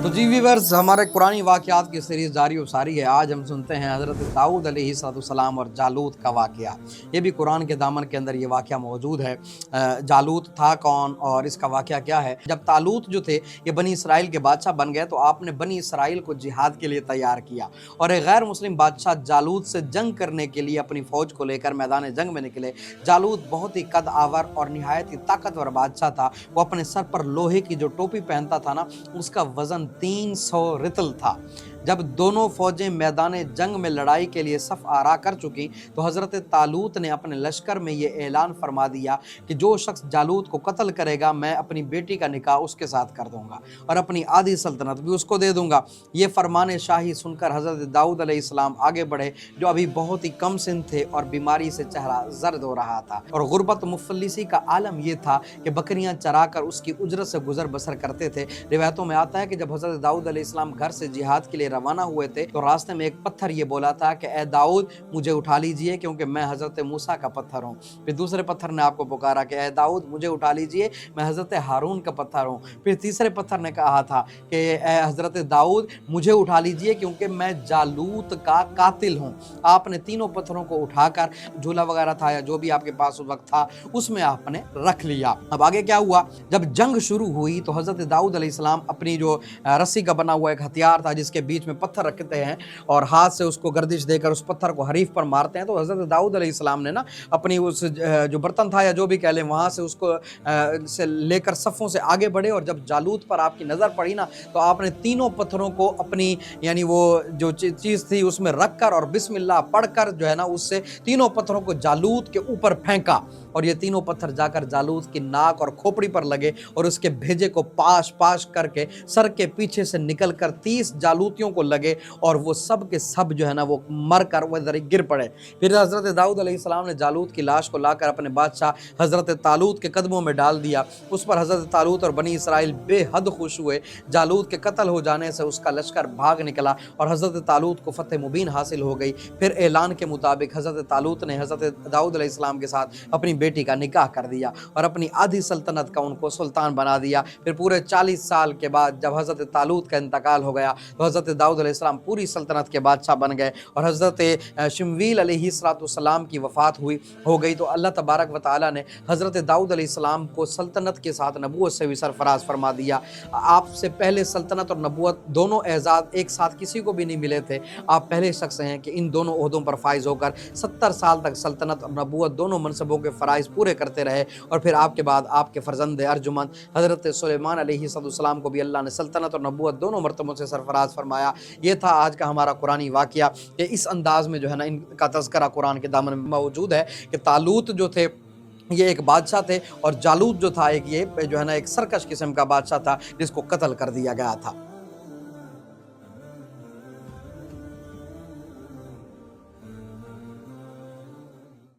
تو जी व्यूअर्स, हमारे कुरानी वाक़यात की सीरीज़ जारी व सारी है। आज हम सुनते हैं हज़रत दाऊद अलैहिस्सलाम और जालूत का वाक़या। ये भी कुरान के दामन के अंदर ये वाक़या मौजूद है। जालूत था कौन और इसका वाक़या क्या है? जब तालूत जो थे ये बनी इसराइल के बादशाह बन गए तो आपने बनी इसराइल को जिहाद के लिए तैयार किया और एक गैर मुस्लिम बादशाह जालूत से जंग करने के लिए अपनी फ़ौज को लेकर मैदान जंग में निकले। जालूत बहुत ही कद आवर और निहायत ही ताकतवर बादशाह था। वो अपने सर पर लोहे की जो टोपी पहनता था ना, उसका वज़न 300 रितल था। जब दोनों फौजें मैदान जंग में लड़ाई के लिए सफ़ आरा कर चुकी तो हज़रत तालूत ने अपने लश्कर में ये ऐलान फरमा दिया कि जो शख्स जालूत को कत्ल करेगा मैं अपनी बेटी का निकाह उसके साथ कर दूंगा और अपनी आधी सल्तनत भी उसको दे दूंगा। ये फरमान शाही सुनकर हज़रत दाऊद अलैहिस्सलाम आगे बढ़े, जो अभी बहुत ही कम सिन थे और बीमारी से चेहरा जर्द हो रहा था और गुर्बत मुफल्लिसी का आलम ये था कि बकरियां चरा कर उसकी उजरत से गुजर बसर करते थे। रिवायतों में आता है कि जब हज़रत दाऊद अलैहिस्सलाम घर से जिहाद के लिए रवाना हुए थे तो रास्ते में एक पत्थर ये बोला था कि ए दाऊद मुझे उठा लीजिए क्योंकि मैं हज़रत मूसा का पत्थर हूँ। फिर दूसरे पत्थर ने आपको पुकारा कि ए दाऊद मुझे उठा लीजिए, मैं हज़रत हारून का पत्थर हूँ। फिर तीसरे पत्थर ने कहा था कि ए हज़रत दाऊद मुझे उठा लीजिए क्योंकि मैं जालूत का कातिल हूँ। आपने तीनों पत्थरों को उठाकर झूला वगैरह था या जो भी आपके पास उस वक्त था उसमें आपने रख लिया। अब आगे क्या हुआ, जब जंग शुरू हुई तो हज़रत दाऊद अलैहिस्सलाम अपनी जो रस्सी का बना हुआ एक हथियार था जिसके बीच में पत्थर रखते हैं और हाथ से उसको गर्दिश देकर उस पत्थर को हरीफ पर मारते हैं, तो हज़रत दाऊद अलैहिस्सलाम ने ना अपनी उस जो बर्तन था या जो भी कह लें वहाँ से उसको से लेकर सफ़ों से आगे बढ़े और जब जालूत पर आपकी नज़र पड़ी ना तो आपने तीनों पत्थरों को अपनी यानी वो जो चीज़ थी उसमें रख कर और बिस्मिल्लाह पढ़कर जो है ना उससे तीनों पत्थरों को जालूत के ऊपर फेंका और ये तीनों पत्थर जाकर जालूत की नाक और खोपड़ी पर लगे और उसके भेजे को पाश पाश करके सर के पीछे से निकल कर 30 जालूतियों को लगे और वो सब के सब जो है ना वो मर कर वो इधर गिर पड़े। फिर हज़रत दाऊद अलैहिस्सलाम ने जालूत की लाश को लाकर अपने बादशाह हज़रत तालूत के कदमों में डाल दिया। उस पर हज़रत तालूत और बनी इसराइल बेहद खुश हुए। जालूत के कत्ल हो जाने से उसका लश्कर भाग निकला और हज़रत तालूत को फतेह मुबीन हासिल हो गई। फिर ऐलान के मुताबिक हज़रत तालूत ने हज़रत दाऊद अलैहिस्सलाम के साथ अपनी बेटी का निकाह कर दिया और अपनी आधी सल्तनत का उनको सुल्तान बना दिया। फिर पूरे 40 साल के बाद जब हज़रत तालूत का इंतकाल हो गया तो हज़रत दाऊद अलैहिस्सलाम पूरी सल्तनत के बादशाह बन गए और हज़रत शमवील अलैहिस्सलाम की वफ़ात हो गई तो अल्लाह तबारक व तआला ने हज़रत दाऊद अलैहिस्सलाम को सल्तनत के साथ नबूवत से भी सरफराज फरमा दिया। आपसे पहले सल्तनत और नबूवत दोनों एजाज़ एक साथ किसी को भी नहीं मिले थे। आप पहले शख्स हैं कि इन दोनों ओहदों पर फाइज होकर 70 साल तक सल्तनत और नबूवत दोनों मनसबों के फ़राइज़ पूरे करते रहे और फिर आपके बाद आपके फ़र्जंद अर्जुमंद हज़रत सुलेमान अलैहिस्सलाम को भी अल्लाह ने सल्तनत और नबूवत दोनों मरतबों से सरफराज फरमाया। ये था आज का हमारा कुरानी वाक़या कि इस अंदाज़ में जो है ना इनका तज़किरा कुरान के दामन में मौजूद है कि तालूत जो थे ये एक बादशाह थे और जालूत जो था एक ये जो है ना एक सरकश किस्म का बादशाह था जिसको कत्ल कर दिया गया था।